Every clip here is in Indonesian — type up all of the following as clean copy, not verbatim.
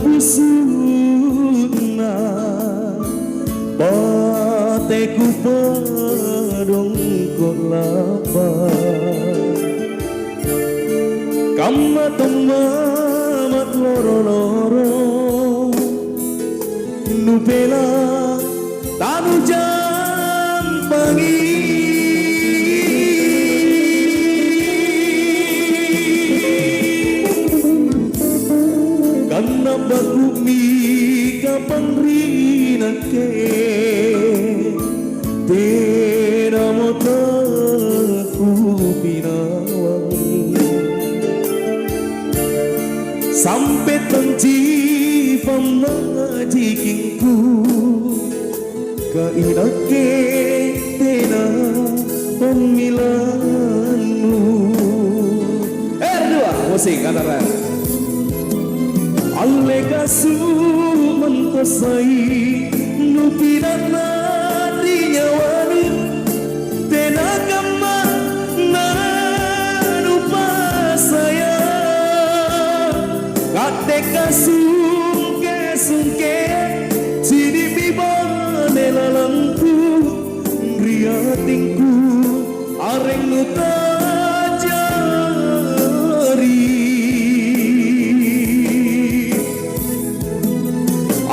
Pusuna bateku padong kok lapar kamat mamat loro-loro nupela tanu jam pagi karena baku mika pangrina ke tera mota ku pinawang sampai tenci pamajikinku kainake tena pemilanmu dua musik katakan Allega sumantasai nupinana di nyawani tenagama nanupa saya kateka sungke sini bibane lalamku ngriatingku areng nuta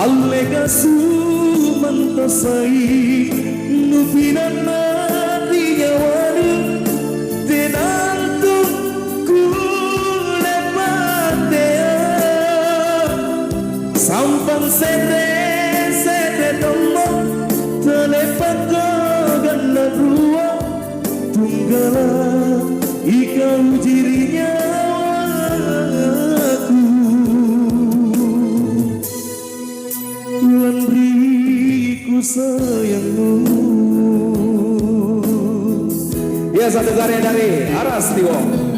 Allega sumantasai nupinana di nyawani tenantu kulepatea sampan sete tomo telepaka ganda dua tunggala ikau dirinya sayangmu. Ya, satu karya dari Aras Tiwong.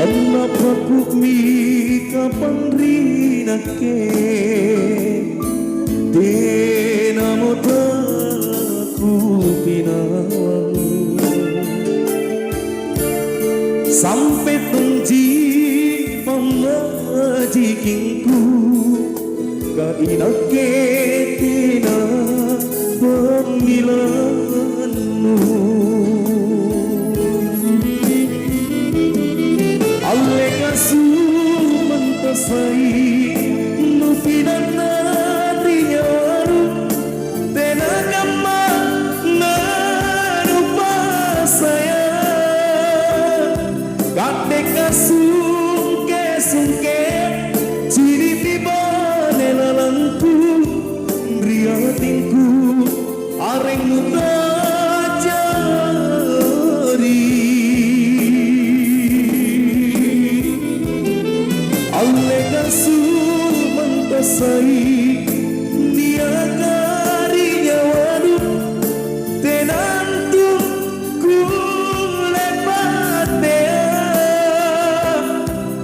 Kenapa ku mika pangrina ke dena motaku pinawang sampai tenji pamajikinku kainake tina pemilanmu Allega sumantasai nupinana di nyawaru tenagama nanupa saya kateka sungke ciri tibane lalanku ngriatingku areng muda Allega sumantasai niagari nyawadu tenantu kulepatea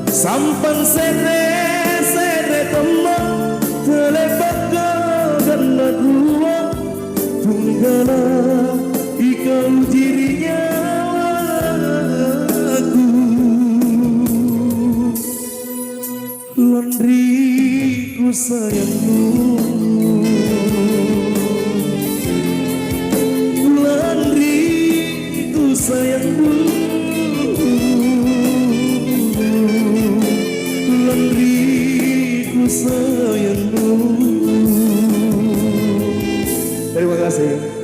sampan sere tomo telepaka ganda dua tunggala ikau dirinya Landriku sayangmu Landriku sayangmu Landriku sayangmu. Terima kasih.